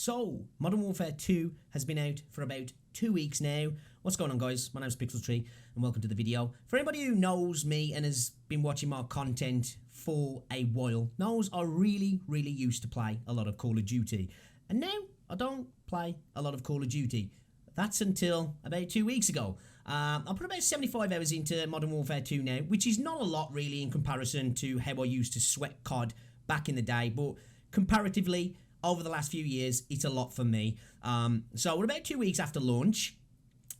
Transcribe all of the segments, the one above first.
So, Modern Warfare 2 has been out for about 2 weeks now. What's going on, guys? My name's Pixeltree, and welcome to the video. For anybody who knows me and has been watching my content for a while, knows I really used to play a lot of Call of Duty. And now, I don't play a lot of Call of Duty. That's until about 2 weeks ago. I put about 75 hours into Modern Warfare 2 now, which is not a lot really in comparison to how I used to sweat COD back in the day, but comparatively, over the last few years, it's a lot for me. So we're about 2 weeks after launch.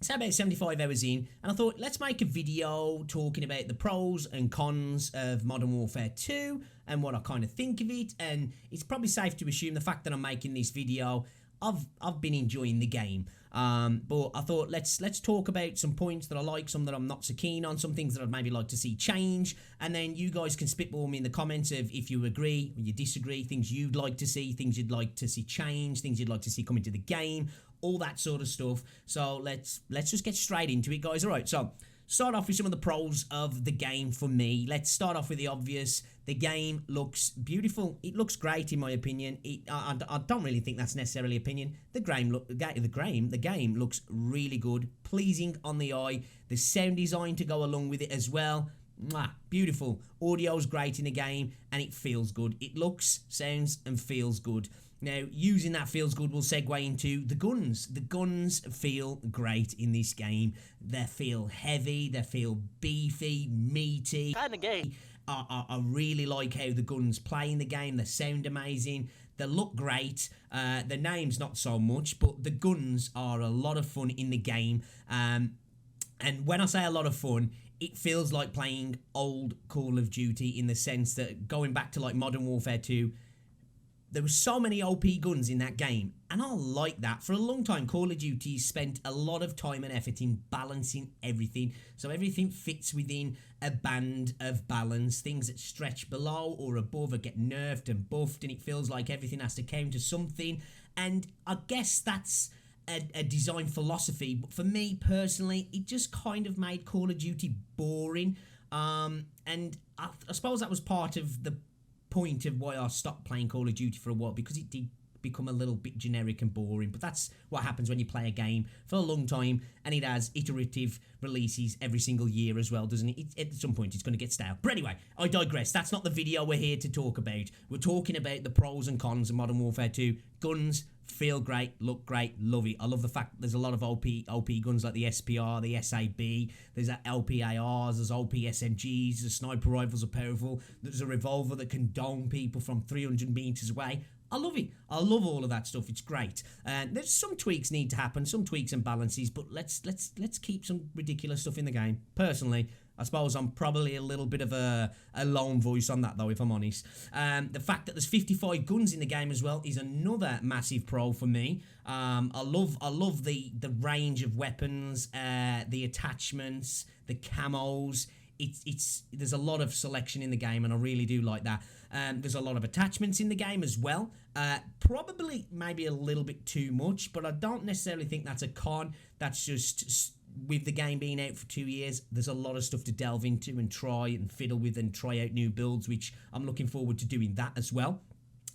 It's about 75 hours in, and I thought, let's make a video talking about the pros and cons of Modern Warfare 2 and what I kind of think of it. And it's probably safe to assume the fact that I'm making this video, I've been enjoying the game, but I thought let's talk about some points that I like, some that I'm not so keen on, some things that I'd maybe like to see change, and then you guys can spitball me in the comments of if you agree or you disagree, things you'd like to see, things you'd like to see change, things you'd like to see come into the game, all that sort of stuff. So let's just get straight into it, guys. All right, so start off with some of the pros of the game for me. Let's start off with the obvious. The game looks beautiful. It looks great in my opinion. I don't really think that's necessarily opinion. The game looks really good, pleasing on the eye. The sound design to go along with it as well. Mwah, beautiful. Audio's great in the game, and it feels good. It looks, sounds, and feels good. Now, using that feels good will segue into the guns. The guns feel great in this game. They feel heavy, they feel beefy, meaty. Kinda gay. I really like how the guns play in the game. They sound amazing. They look great. The name's not so much, but the guns are a lot of fun in the game. And when I say a lot of fun, it feels like playing old Call of Duty in the sense that going back to like Modern Warfare 2, there were so many OP guns in that game, and I like that. For a long time, Call of Duty spent a lot of time and effort in balancing everything, so everything fits within a band of balance. Things that stretch below or above or get nerfed and buffed, and it feels like everything has to counter something, and I guess that's a design philosophy, but for me personally, it just kind of made Call of Duty boring, and I suppose that was part of the point of why I stopped playing Call of Duty for a while, because it did become a little bit generic and boring. But that's what happens when you play a game for a long time and it has iterative releases every single year as well, doesn't it? At some point it's going to get stale. But anyway, I digress. That's not the video we're here to talk about. We're talking about the pros and cons of Modern Warfare 2. Guns feel great, look great, love it. I love the fact that there's a lot of OP guns like the SPR, the SAB, there's LPARs, there's OP SMGs, the sniper rifles are powerful, there's a revolver that can dome people from 300 meters away. I love it. I love all of that stuff. It's great. There's some tweaks need to happen, some tweaks and balances, but let's keep some ridiculous stuff in the game. Personally, I suppose I'm probably a little bit of a lone voice on that, though, if I'm honest. The fact that there's 55 guns in the game as well is another massive pro for me. I love the range of weapons, the attachments, the camos. There's a lot of selection in the game, and I really do like that. There's a lot of attachments in the game as well. Probably maybe a little bit too much, but I don't necessarily think that's a con. That's just, with the game being out for 2 years, there's a lot of stuff to delve into and try and fiddle with and try out new builds, which I'm looking forward to doing that as well.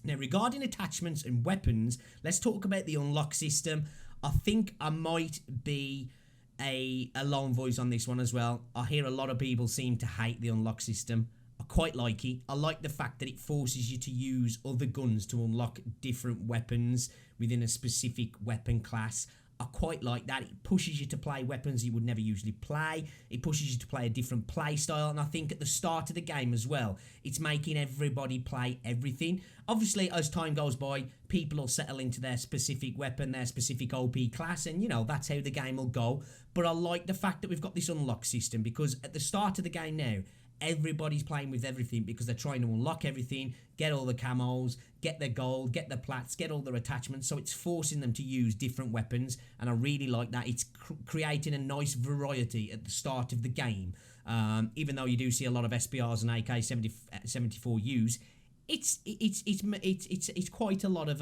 Now, regarding attachments and weapons, let's talk about the unlock system. I think I might be a lone voice on this one as well. I hear a lot of people seem to hate the unlock system. I quite like it. I like the fact that it forces you to use other guns to unlock different weapons within a specific weapon class. I quite like that. It pushes you to play weapons you would never usually play. It pushes you to play a different play style. And I think at the start of the game as well, it's making everybody play everything. Obviously, as time goes by, people will settle into their specific weapon, their specific OP class, and, you know, that's how the game will go. But I like the fact that we've got this unlock system, because at the start of the game now, everybody's playing with everything because they're trying to unlock everything, get all the camos, get their gold, get their plats, get all their attachments. So it's forcing them to use different weapons, and I really like that. It's creating a nice variety at the start of the game. Even though you do see a lot of SPRs and AK-74Us, it's quite a lot of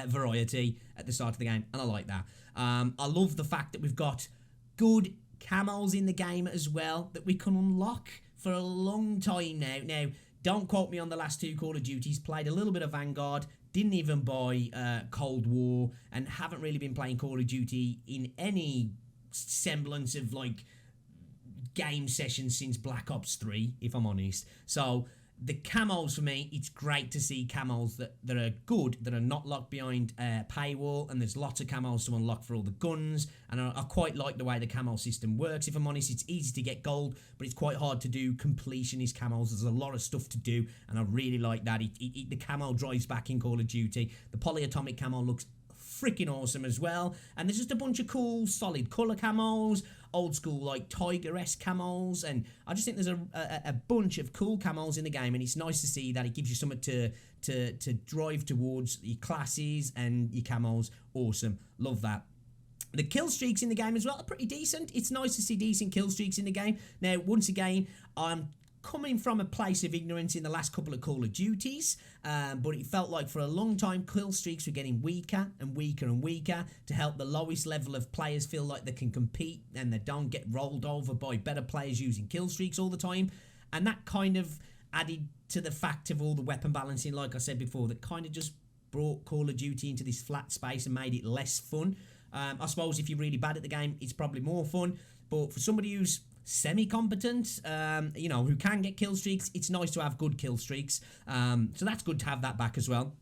variety at the start of the game, and I like that. I love the fact that we've got good camos in the game as well that we can unlock for a long time now. Now, don't quote me on the last two Call of Duties. Played a little bit of Vanguard, didn't even buy Cold War, and haven't really been playing Call of Duty in any semblance of like game session since Black Ops 3, if I'm honest. So the camos for me, it's great to see camos that are good, that are not locked behind a paywall, and there's lots of camos to unlock for all the guns, and I quite like the way the camo system works. If I'm honest, it's easy to get gold, but it's quite hard to do completionist camos. There's a lot of stuff to do, and I really like that. The camo drives back in Call of Duty. The polyatomic camo looks freaking awesome as well, and there's just a bunch of cool solid color camos, old school like Tiger-esque camos, and I just think there's a bunch of cool camos in the game, and it's nice to see that it gives you something to drive towards your classes and your camos. Awesome, love that. The kill streaks in the game as well are pretty decent. It's nice to see decent kill streaks in the game. Now, once again, I'm coming from a place of ignorance in the last couple of Call of Duties, but it felt like for a long time kill streaks were getting weaker and weaker and weaker to help the lowest level of players feel like they can compete and they don't get rolled over by better players using kill streaks all the time. And that kind of added to the fact of all the weapon balancing, like I said before, that kind of just brought Call of Duty into this flat space and made it less fun. I suppose if you're really bad at the game, it's probably more fun, but for somebody who's semi-competent, who can get kill streaks, it's nice to have good kill streaks. So that's good to have that back as well.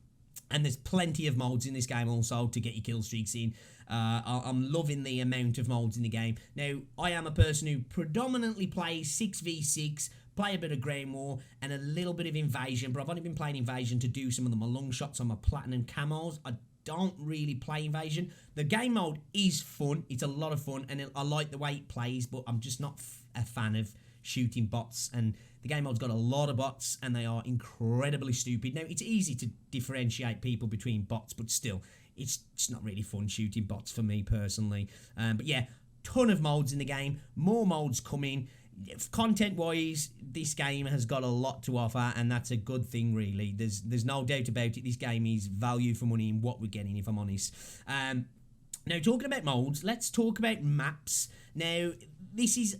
And there's plenty of modes in this game also to get your kill streaks in. I'm loving the amount of modes in the game. Now, I am a person who predominantly plays 6v6, play a bit of Ground War, and a little bit of Invasion, but I've only been playing Invasion to do some of my long shots on my Platinum camos. I don't really play Invasion. The game mode is fun. It's a lot of fun, and I like the way it plays, but I'm just not a fan of shooting bots, and the game mode's got a lot of bots, and they are incredibly stupid. Now, it's easy to differentiate people between bots, but still, it's just not really fun shooting bots for me personally. But yeah, ton of modes in the game, more modes coming. Content-wise, this game has got a lot to offer, and that's a good thing, really. There's no doubt about it. This game is value for money in what we're getting, if I'm honest. Now, talking about modes, let's talk about maps. Now, this is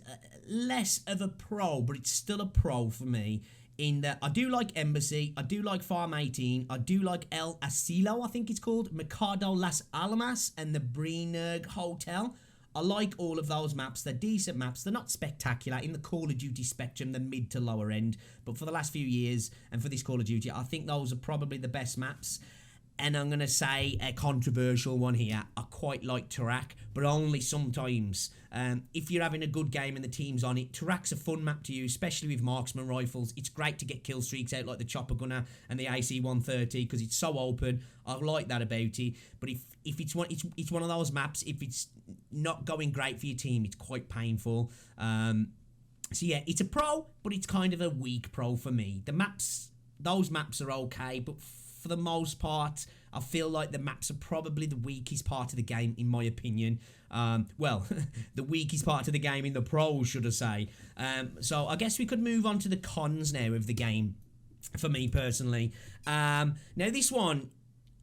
less of a pro, but it's still a pro for me, in that I do like Embassy, I do like Farm 18, I do like El Asilo, I think it's called, Mercado Las Almas, and the Breenerg Hotel. I like all of those maps. They're decent maps. They're not spectacular. In the Call of Duty spectrum, they're mid to lower end. But for the last few years, and for this Call of Duty, I think those are probably the best maps. And I'm going to say a controversial one here. I quite like Tarak, but only sometimes. If you're having a good game and the team's on it, Tarak's a fun map to use, especially with marksman rifles. It's great to get kill streaks out like the Chopper Gunner and the AC-130 because it's so open. I like that about it. But if it's one of those maps, if it's not going great for your team, it's quite painful. So yeah, it's a pro, but it's kind of a weak pro for me. Those maps are okay, but for the most part, I feel like the maps are probably the weakest part of the game, in my opinion. The weakest part of the game in the pros, should I say. So I guess we could move on to the cons now of the game, for me personally. Now, this one,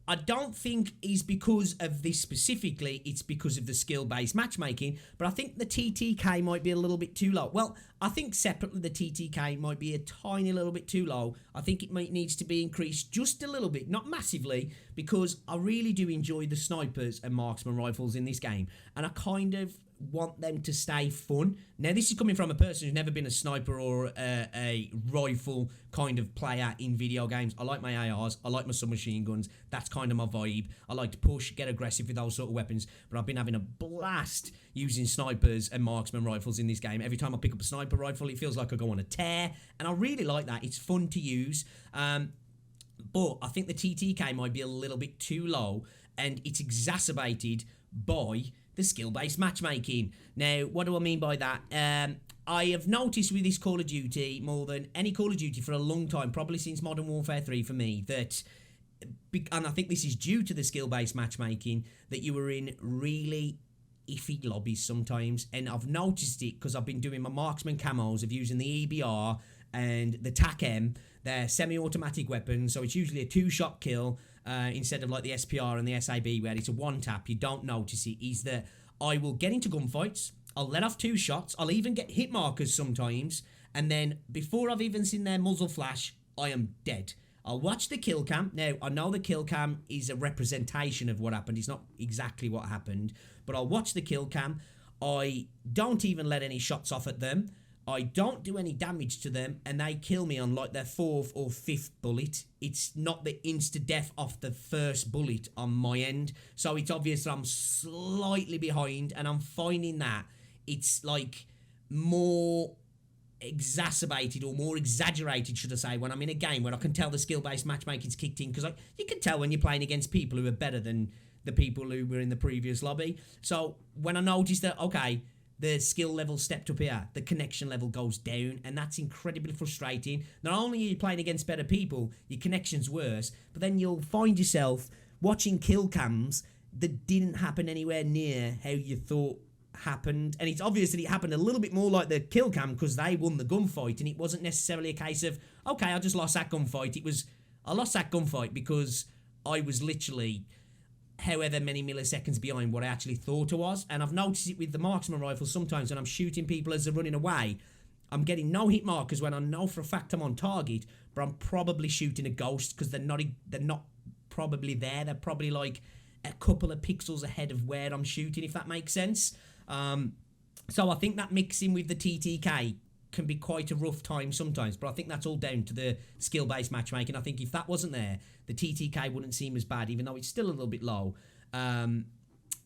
I don't think is because of this specifically, it's because of the skill-based matchmaking, but I think the TTK might be a little bit too low. Well, I think separately the TTK might be a tiny little bit too low. I think it needs to be increased just a little bit, not massively, because I really do enjoy the snipers and marksman rifles in this game, and I kind of want them to stay fun. Now, this is coming from a person who's never been a sniper or a rifle kind of player in video games. I like my ARs, I like my submachine guns. That's kind of my vibe. I like to push, get aggressive with those sort of weapons, but I've been having a blast using snipers and marksman rifles in this game. Every time I pick up a sniper rifle, it feels like I go on a tear, and I really like that. It's fun to use, but I think the TTK might be a little bit too low, and it's exacerbated by the skill-based matchmaking. Now, what do I mean by that? I have noticed with this Call of Duty, more than any Call of Duty for a long time, probably since Modern Warfare 3 for me, that, and I think this is due to the skill-based matchmaking, that you were in really iffy lobbies sometimes. And I've noticed it because I've been doing my marksman camos of using the EBR and the TAC-M. They're semi-automatic weapons, so it's usually a two-shot kill, instead of like the SPR and the SAB where it's a one-tap, you don't notice it, is that I will get into gunfights, I'll let off two shots, I'll even get hit markers sometimes, and then before I've even seen their muzzle flash, I am dead. I'll watch the kill cam. Now, I know the kill cam is a representation of what happened. It's not exactly what happened, but I'll watch the kill cam. I don't even let any shots off at them. I don't do any damage to them, and they kill me on like their 4th or 5th bullet. It's not the insta-death off the first bullet on my end. So it's obvious that I'm slightly behind, and I'm finding that it's like more exacerbated or more exaggerated, should I say, when I'm in a game where I can tell the skill-based matchmaking's kicked in, because you can tell when you're playing against people who are better than the people who were in the previous lobby. So when I notice that, okay, the skill level stepped up here, the connection level goes down, and that's incredibly frustrating. Not only are you playing against better people, your connection's worse, but then you'll find yourself watching kill cams that didn't happen anywhere near how you thought happened. And it's obvious that it happened a little bit more like the kill cam because they won the gunfight, and it wasn't necessarily a case of, okay, I just lost that gunfight. It was, I lost that gunfight because I was literally however many milliseconds behind what I actually thought I was. And I've noticed it with the marksman rifle sometimes when I'm shooting people as they're running away. I'm getting no hit markers when I know for a fact I'm on target, but I'm probably shooting a ghost because they're not probably there. They're probably like a couple of pixels ahead of where I'm shooting, if that makes sense. So I think that mixing with the TTK can be quite a rough time sometimes, but I think that's all down to the skill-based matchmaking. I think if that wasn't there, the TTK wouldn't seem as bad, even though it's still a little bit low.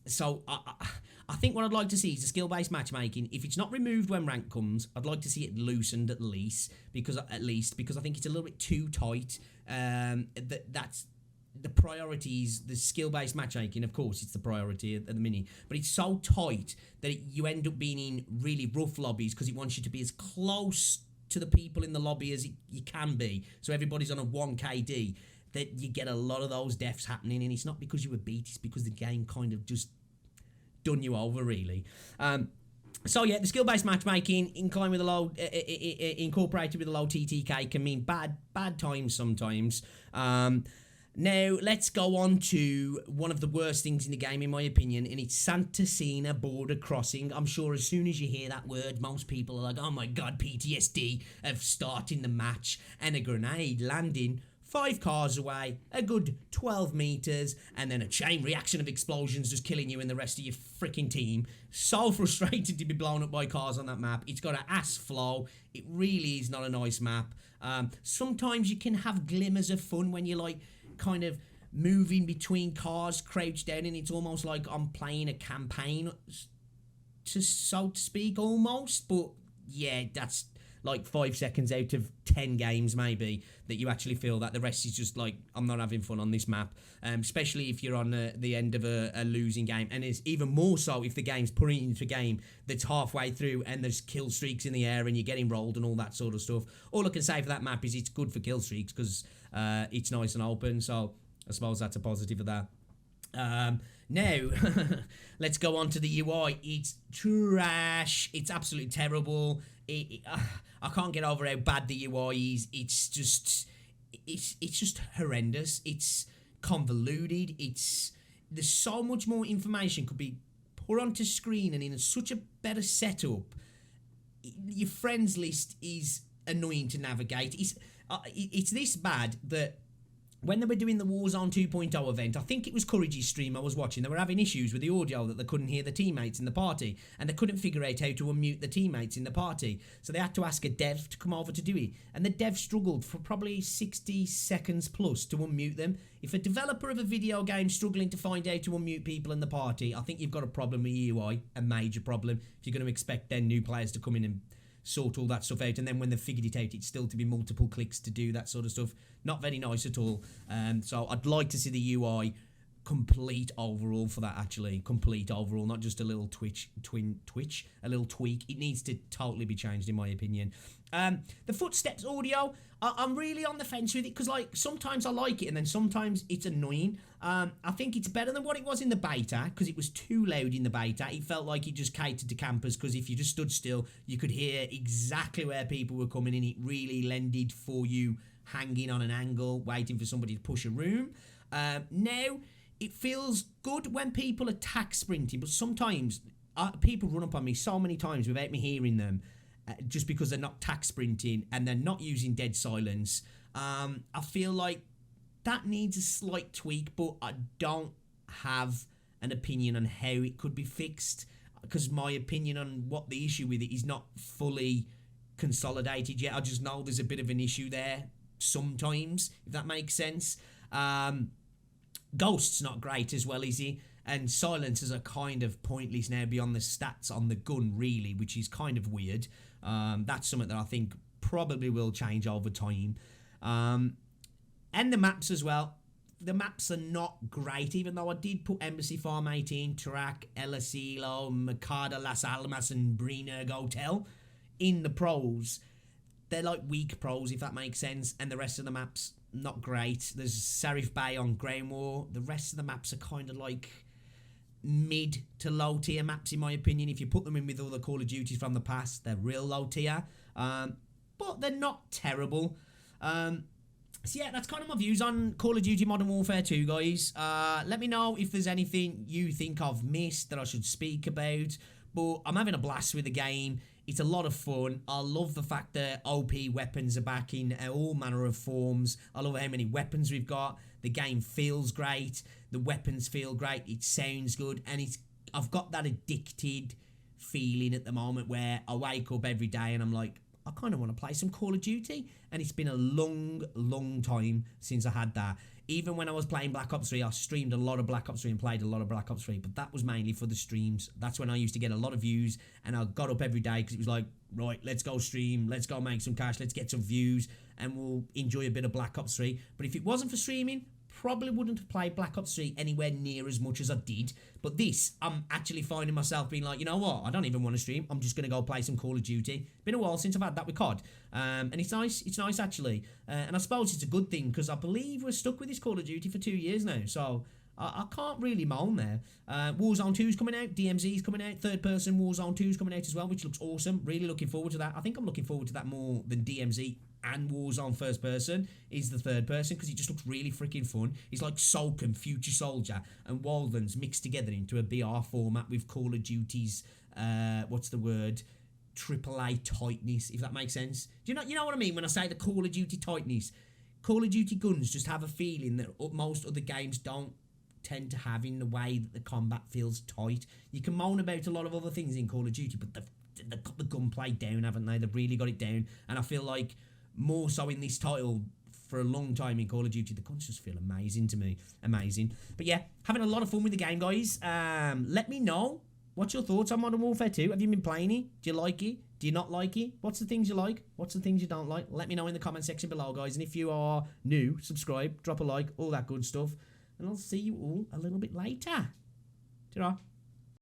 So I think what I'd like to see is the skill-based matchmaking. If it's not removed when rank comes, I'd like to see it loosened at least because I think it's a little bit too tight. That's the priorities, the skill-based matchmaking, of course, it's the priority at the minute, but it's so tight that you end up being in really rough lobbies because it wants you to be as close to the people in the lobby as you can be, so everybody's on a 1 KD, that you get a lot of those deaths happening, and it's not because you were beat, it's because the game kind of just done you over, really. So yeah, the skill-based matchmaking inclined with a low, incorporated with a low TTK can mean bad times sometimes. Now, let's go on to one of the worst things in the game, in my opinion, and it's Santa-Cena border crossing. I'm sure as soon as you hear that word, most people are like, oh my god, PTSD of starting the match and a grenade landing 5 cars away, a good 12 meters, and then a chain reaction of explosions just killing you and the rest of your freaking team. So frustrated to be blown up by cars on that map. It's got an ass flow. It really is not a nice map. Sometimes you can have glimmers of fun when you're like kind of moving between cars, crouched down, and it's almost like I'm playing a campaign, so to speak, almost. But yeah, that's like 5 seconds out of 10 games maybe that you actually feel that. The rest is just like, I'm not having fun on this map, especially if you're on the end of a losing game, and it's even more so if the game's putting into a game that's halfway through and there's kill streaks in the air and you're getting rolled and all that sort of stuff. All I can say for that map is it's good for kill streaks because it's nice and open, so I suppose that's a positive of that. Now, let's go on to the UI. It's trash. It's absolutely terrible. I can't get over how bad the UI is. It's just horrendous. It's convoluted. There's so much more information could be put onto screen and in such a better setup. Your friends list is annoying to navigate. It's this bad that when they were doing the Warzone 2.0 event, I think it was Courage's stream I was watching, they were having issues with the audio that they couldn't hear the teammates in the party, and they couldn't figure out how to unmute the teammates in the party. So they had to ask a dev to come over to do it, and the dev struggled for probably 60 seconds plus to unmute them. If a developer of a video game struggling to find out to unmute people in the party, I think you've got a problem with UI, a major problem, if you're going to expect then new players to come in and sort all that stuff out, and then when they've figured it out, it's still to be multiple clicks to do that sort of stuff. Not very nice at all. So I'd like to see the UI complete overall for that, actually. Complete overall, not just a little a little tweak. It needs to totally be changed, in my opinion. The footsteps audio, I'm really on the fence with it, because like sometimes I like it and then sometimes it's annoying. I think it's better than what it was in the beta, because it was too loud in the beta. It felt like it just catered to campers, because if you just stood still, you could hear exactly where people were coming in. It really lended for you hanging on an angle, waiting for somebody to push a room. Now, it feels good when people attack sprinting, but sometimes people run up on me so many times without me hearing them, just because they're not tack sprinting and they're not using dead silence. I feel like that needs a slight tweak, but I don't have an opinion on how it could be fixed, because my opinion on what the issue with it is not fully consolidated yet. I just know there's a bit of an issue there sometimes, if that makes sense. Ghost's not great as well, is he? And silencers are kind of pointless now beyond the stats on the gun, really, which is kind of weird. That's something that I think probably will change over time. And the maps as well. The maps are not great, even though I did put Embassy Farm 18, Turak, El Asilo, Mercado Las Almas, and Breenerg Hotel in the pros. They're like weak pros, if that makes sense, and the rest of the maps, not great. There's Serif Bay on Ground War. The rest of the maps are kind of like mid to low tier maps, in my opinion. If you put them in with all the Call of Duties from the past, they're real low tier, but they're not terrible. So yeah, that's kind of my views on Call of Duty Modern Warfare 2, guys. Let me know if there's anything you think I've missed that I should speak about. But I'm having a blast with the game. It's a lot of fun. I love the fact that OP weapons are back in all manner of forms. I love how many weapons we've got. The game feels great. The weapons feel great. It sounds good. And I've got that addicted feeling at the moment where I wake up every day and I'm like, I kind of want to play some Call of Duty. And it's been a long time since I had that. Even when I was playing Black Ops 3, I streamed a lot of Black Ops 3 and played a lot of Black Ops 3, but that was mainly for the streams. That's when I used to get a lot of views, and I got up every day because it was like, right, let's go stream, let's go make some cash, let's get some views, and we'll enjoy a bit of Black Ops 3. But if it wasn't for streaming, probably wouldn't have played Black Ops 3 anywhere near as much as I did. But this, I'm actually finding myself being like, you know what, I don't even want to stream, I'm just going to go play some Call of Duty. Been a while since I've had that with COD, and it's nice actually, and I suppose it's a good thing because I believe we're stuck with this Call of Duty for 2 years now, so I can't really moan there. Warzone 2 is coming out, DMZ is coming out, third person Warzone 2 is coming out as well, which looks awesome. Really looking forward to that. I think I'm looking forward to that more than DMZ and Warzone first person is the third person, because it just looks really freaking fun. It's like Sulk and Future Soldier and Walden's mixed together into a BR format with Call of Duty's AAA tightness, if that makes sense. Do you know what I mean when I say the Call of Duty tightness? Call of Duty guns just have a feeling that most other games don't tend to have, in the way that the combat feels tight. You can moan about a lot of other things in Call of Duty, but they've got the gunplay down, haven't they? They've really got it down, and I feel like more so in this title for a long time in Call of Duty, the guns just feel amazing to me. Amazing. But yeah, having a lot of fun with the game, guys. Let me know, what's your thoughts on Modern Warfare 2? Have you been playing it? Do you like it? Do you not like it? What's the things you like? What's the things you don't like? Let me know in the comment section below, guys. And if you are new, subscribe, drop a like, all that good stuff. And I'll see you all a little bit later. Ta-ra.